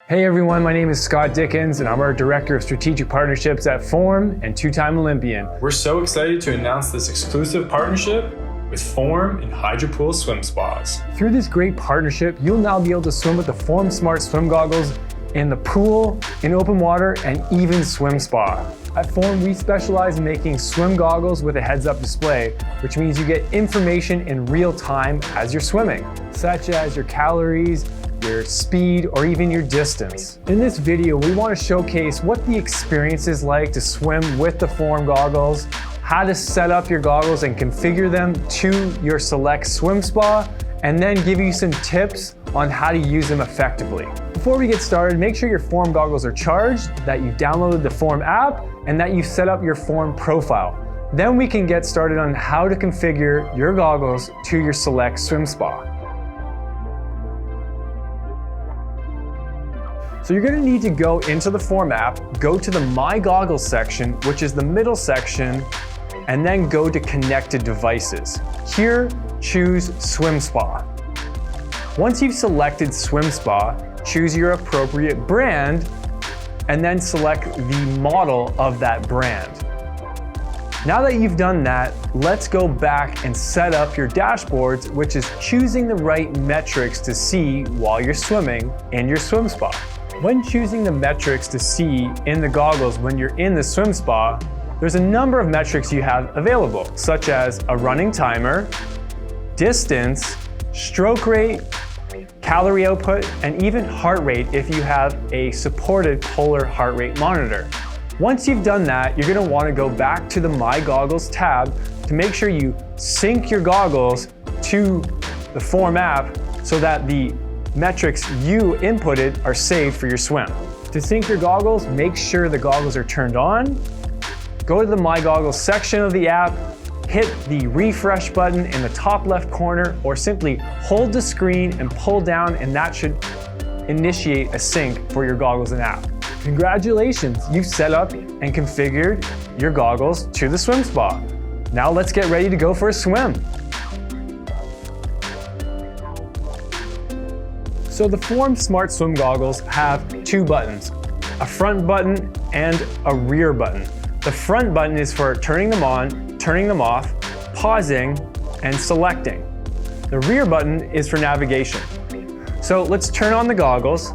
Hey everyone, my name is Scott Dickens and I'm our Director of Strategic Partnerships at Form and two-time Olympian. We're so excited to announce this exclusive partnership with Form and Hydropool swim spas. Through this great partnership, you'll now be able to swim with the Form Smart swim goggles in the pool, in open water, and even swim spa. At Form, we specialize in making swim goggles with a heads-up display, which means you get information in real time as you're swimming, such as your calories, your speed, or even your distance. In this video, we want to showcase what the experience is like to swim with the Form goggles, how to set up your goggles and configure them to your select swim spa, and then give you some tips on how to use them effectively. Before we get started, make sure your Form goggles are charged, that you've downloaded the Form app, and that you've set up your Form profile. Then we can get started on how to configure your goggles to your select swim spa. So you're gonna need to go into the Form app, go to the My Goggles section, which is the middle section, and then go to Connected Devices. Here, choose Swim Spa. Once you've selected Swim Spa, choose your appropriate brand, and then select the model of that brand. Now that you've done that, let's go back and set up your dashboards, which is choosing the right metrics to see while you're swimming in your swim spa. When choosing the metrics to see in the goggles when you're in the swim spa, there's a number of metrics you have available, such as a running timer, distance, stroke rate, calorie output, and even heart rate if you have a supported polar heart rate monitor. Once you've done that, you're gonna wanna go back to the My Goggles tab to make sure you sync your goggles to the Form app so that the metrics you inputted are saved for your swim. To sync your goggles, make sure the goggles are turned on. Go to the My Goggles section of the app, hit the refresh button in the top left corner, or simply hold the screen and pull down, and that should initiate a sync for your goggles and app. Congratulations, you've set up and configured your goggles to the swim spa. Now let's get ready to go for a swim. So the Form Smart Swim Goggles have two buttons, a front button and a rear button. The front button is for turning them on, turning them off, pausing, and selecting. The rear button is for navigation. So let's turn on the goggles,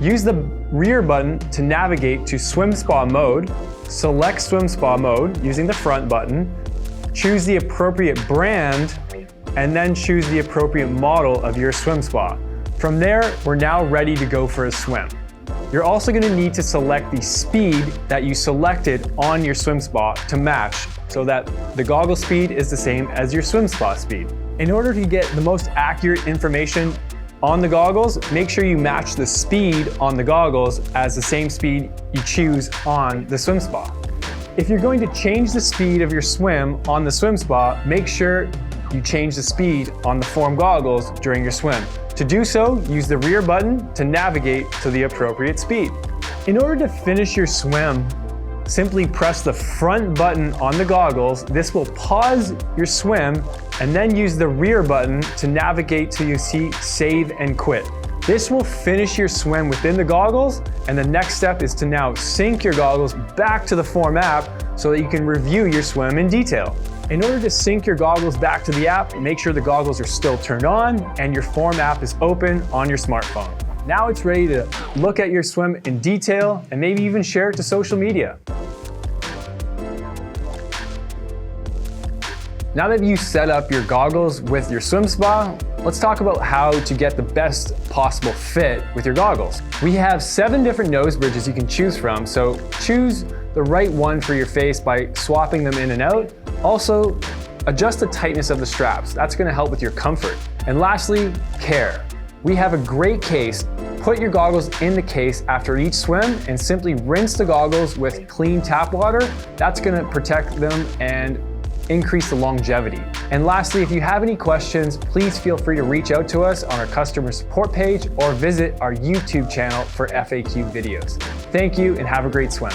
use the rear button to navigate to swim spa mode, select swim spa mode using the front button, choose the appropriate brand, and then choose the appropriate model of your swim spa. From there, we're now ready to go for a swim. You're also gonna need to select the speed that you selected on your swim spa to match so that the goggle speed is the same as your swim spa speed. In order to get the most accurate information on the goggles, make sure you match the speed on the goggles as the same speed you choose on the swim spa. If you're going to change the speed of your swim on the swim spa, make sure you change the speed on the Form goggles during your swim. To do so, use the rear button to navigate to the appropriate speed. In order to finish your swim, simply press the front button on the goggles. This will pause your swim, and then use the rear button to navigate till you see Save and Quit. This will finish your swim within the goggles, and the next step is to now sync your goggles back to the Form app so that you can review your swim in detail. In order to sync your goggles back to the app, make sure the goggles are still turned on and your Form app is open on your smartphone. Now it's ready to look at your swim in detail and maybe even share it to social media. Now that you've set up your goggles with your swim spa, let's talk about how to get the best possible fit with your goggles. We have 7 different nose bridges you can choose from, so choose the right one for your face by swapping them in and out. Also, adjust the tightness of the straps. That's gonna help with your comfort. And lastly, care. We have a great case. Put your goggles in the case after each swim and simply rinse the goggles with clean tap water. That's gonna protect them and increase the longevity. And lastly, if you have any questions, please feel free to reach out to us on our customer support page or visit our YouTube channel for FAQ videos. Thank you and have a great swim.